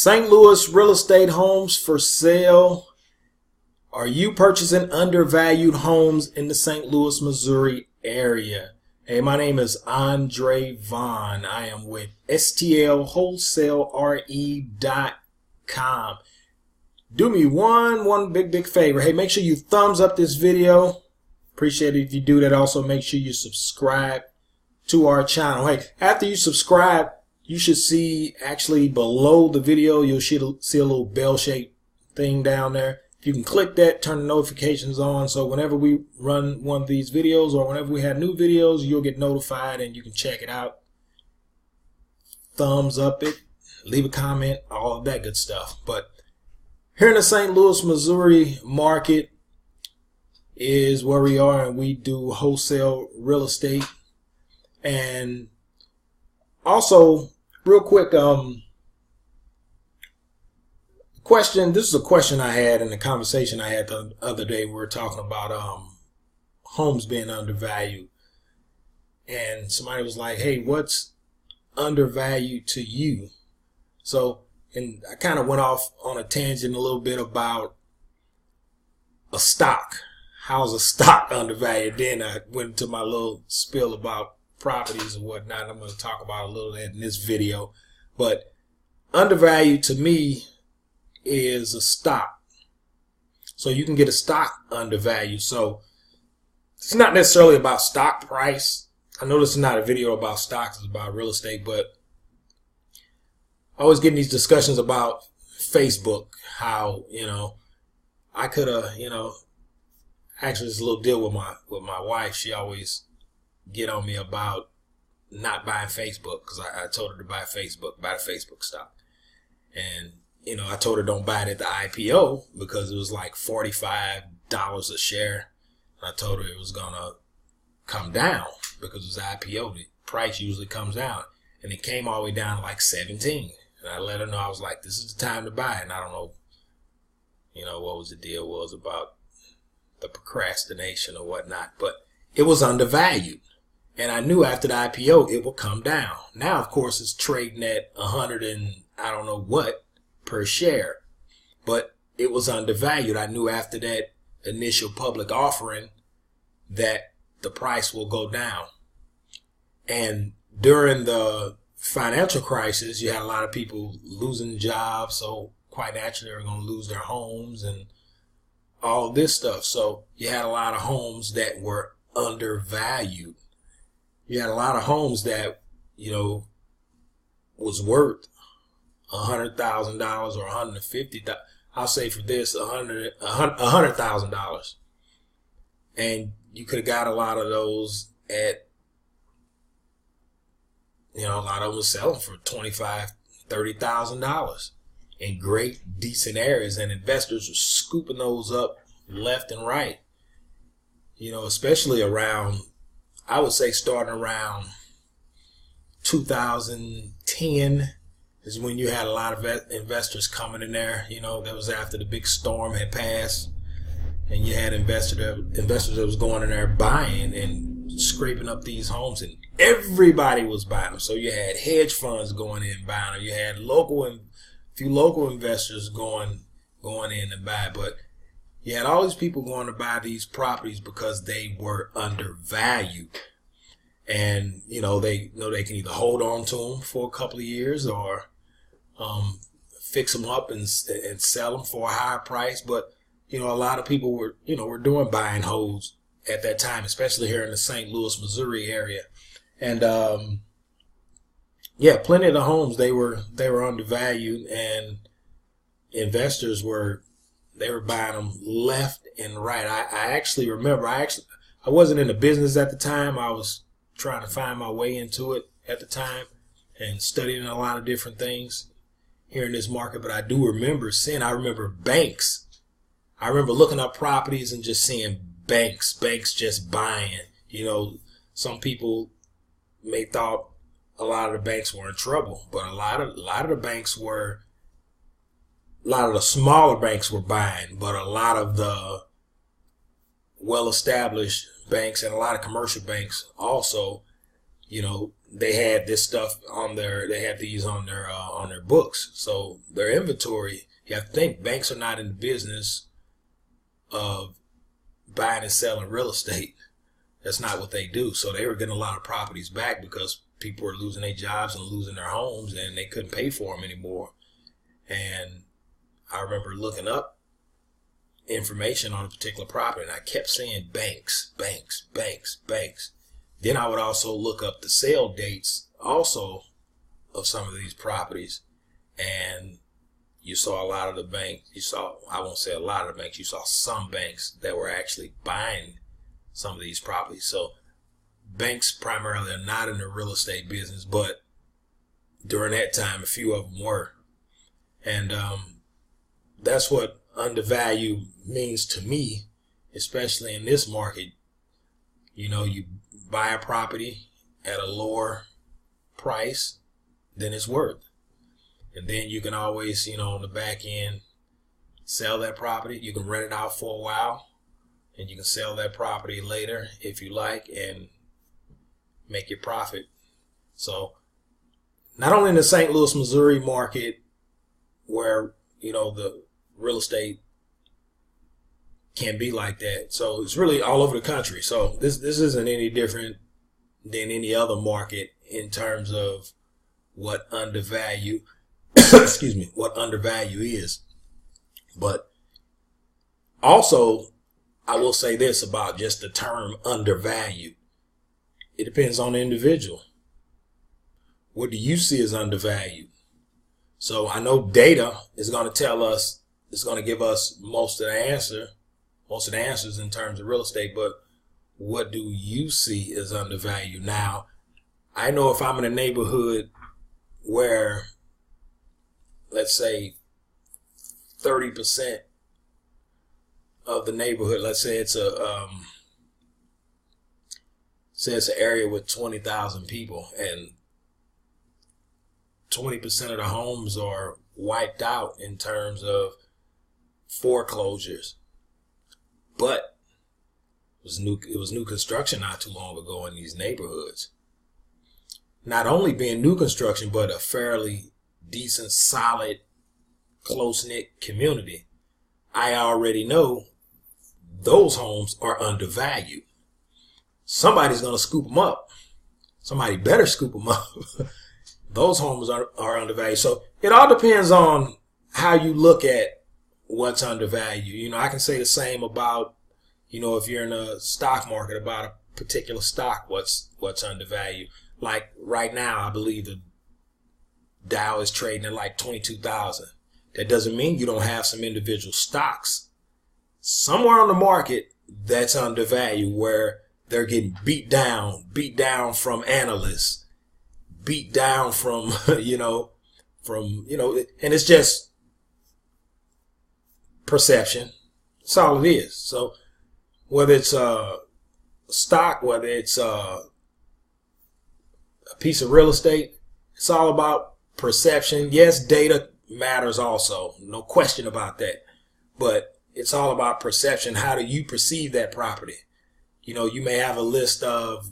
St. Louis real estate homes for sale. Are you purchasing undervalued homes in the St. Louis, Missouri area? Hey, my name is Andre Vaughn. I am with STLWholesalere.com. Do me one big favor. Hey, make sure you thumbs up this video. Appreciate it if you do that. Also, make sure you subscribe to our channel. Hey, after you subscribe, you should see actually below the video, you'll see a little bell-shaped thing down there. You can click that, turn the notifications on, so whenever we run one of these videos or whenever we have new videos, you'll get notified and you can check it out. Thumbs up it, leave a comment, all of that good stuff. But here in the St. Louis, Missouri market is where we are, and we do wholesale real estate. And also, real quick, question. This is a question I had in the conversation I had the other day. We were talking about homes being undervalued, and somebody was like, "Hey, what's undervalued to you?" So, and I kind of went off on a tangent a little bit about a stock. How's a stock undervalued? Then I went into my little spiel about properties and whatnot. I'm going to talk about a little of that in this video. But undervalued to me is a stock. So you can get a stock undervalued. So it's not necessarily about stock price. I know this is not a video about stocks, it's about real estate, but I always get in these discussions about Facebook, how, I could have, actually it's a little deal with my wife. She always get on me about not buying Facebook because I told her to buy the Facebook stock. And I told her don't buy it at the IPO because it was like $45 a share. And I told her it was going to come down because it was IPO. The price usually comes down. And it came all the way down to like 17. And I let her know, I was like, this is the time to buy it. And I don't know, what was the deal was about the procrastination or whatnot. But it was undervalued. And I knew after the IPO it would come down. Now, of course, it's trading at 100 and I don't know what per share, but it was undervalued. I knew after that initial public offering that the price will go down. And during the financial crisis, you had a lot of people losing jobs, so quite naturally they're going to lose their homes and all this stuff. So you had a lot of homes that were undervalued. You had a lot of homes that, was worth $100,000 or $150,000. I'll say for this, $100,000. And you could have got a lot of those at, a lot of them selling for $25,000, $30,000 in great, decent areas. And investors were scooping those up left and right, especially around, I would say starting around 2010 is when you had a lot of investors coming in there. That was after the big storm had passed, and you had investors that was going in there buying and scraping up these homes, and everybody was buying them. So you had hedge funds going in buying them. You had a few local investors going in and buy, but you had all these people going to buy these properties because they were undervalued. And, they can either hold on to them for a couple of years or fix them up and sell them for a higher price. But, a lot of people were doing buy and holds at that time, especially here in the St. Louis, Missouri area. And, plenty of the homes, they were undervalued, and investors were buying them left and right. I actually remember, I wasn't in the business at the time. I was trying to find my way into it at the time and studying a lot of different things here in this market. But I do remember banks. I remember looking up properties and just seeing banks just buying. Some people may thought a lot of the banks were in trouble, but a lot of the smaller banks were buying, but a lot of the well-established banks and a lot of commercial banks also, they had this stuff on they had these on their books. So their inventory, you have to think, banks are not in the business of buying and selling real estate. That's not what they do. So they were getting a lot of properties back because people were losing their jobs and losing their homes, and they couldn't pay for them anymore. And I remember looking up information on a particular property, and I kept saying banks, banks, banks, banks. Then I would also look up the sale dates also of some of these properties, and you saw a lot of the banks. I won't say a lot of the banks, you saw some banks that were actually buying some of these properties. So banks primarily are not in the real estate business, but during that time, a few of them were. And that's what undervalued means to me, especially in this market. You know, you buy a property at a lower price than it's worth. And then you can always, on the back end, sell that property. You can rent it out for a while, and you can sell that property later if you like and make your profit. So not only in the St. Louis, Missouri market where, the real estate can be like that. So it's really all over the country. So this isn't any different than any other market in terms of what undervalue what undervalue is. But also, I will say this about just the term undervalued. It depends on the individual. What do you see as undervalued? So I know data is going to tell us, it's going to give us most of the answers in terms of real estate, but what do you see as undervalued? Now, I know if I'm in a neighborhood where, let's say 30% of the neighborhood, let's say it's an area with 20,000 people, and 20% of the homes are wiped out in terms of foreclosures. But it was new construction not too long ago in these neighborhoods. Not only being new construction, but a fairly decent, solid, close-knit community. I already know those homes are undervalued. Somebody's going to scoop them up. Somebody better scoop them up. Those homes are undervalued. So it all depends on how you look at what's undervalued. I can say the same about, if you're in a stock market, about a particular stock, what's undervalued. Like right now, I believe the Dow is trading at like 22,000. That doesn't mean you don't have some individual stocks somewhere on the market that's undervalued, where they're getting beat down from analysts, beat down from, and it's just perception. That's all it is. So whether it's a stock, whether it's a piece of real estate, it's all about perception. Yes, data matters also, no question about that, but it's all about perception. How do you perceive that property? You may have a list of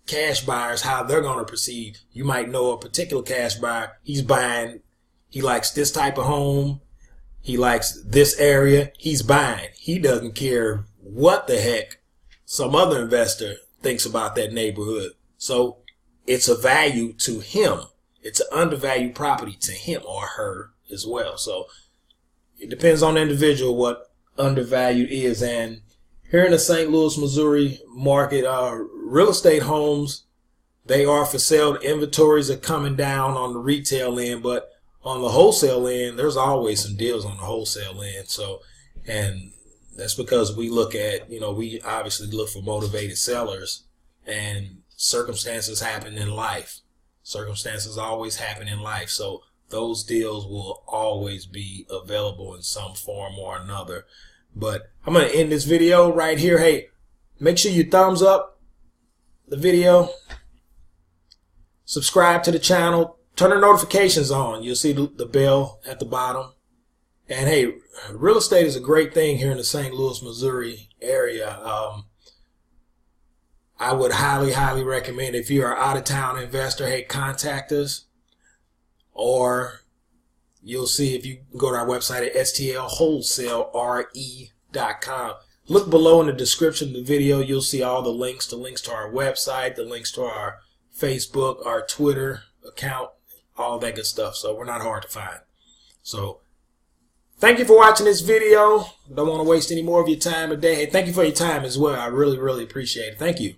cash buyers, how they're going to perceive. You might know a particular cash buyer. He's buying, he likes this type of home, he likes this area, he's buying. He doesn't care what the heck some other investor thinks about that neighborhood. So it's a value to him. It's an undervalued property to him or her as well. So it depends on the individual what undervalued is. And here in the St. Louis, Missouri market, real estate homes, they are for sale. The inventories are coming down on the retail end, but on the wholesale end, there's always some deals on the wholesale end. So, and that's because we look at, we obviously look for motivated sellers, and circumstances happen in life. Circumstances always happen in life. So those deals will always be available in some form or another. But I'm going to end this video right here. Hey, make sure you thumbs up the video, subscribe to the channel, turn the notifications on. You'll see the bell at the bottom. And hey, real estate is a great thing here in the St. Louis, Missouri area. I would highly, highly recommend, if you're an out-of-town investor, hey, contact us. Or you'll see if you go to our website at stlwholesalere.com. Look below in the description of the video. You'll see all the links to our website, the links to our Facebook, our Twitter account, all that good stuff. So we're not hard to find. So thank you for watching this video. Don't want to waste any more of your time today. Hey, thank you for your time as well. I really, really appreciate it. Thank you.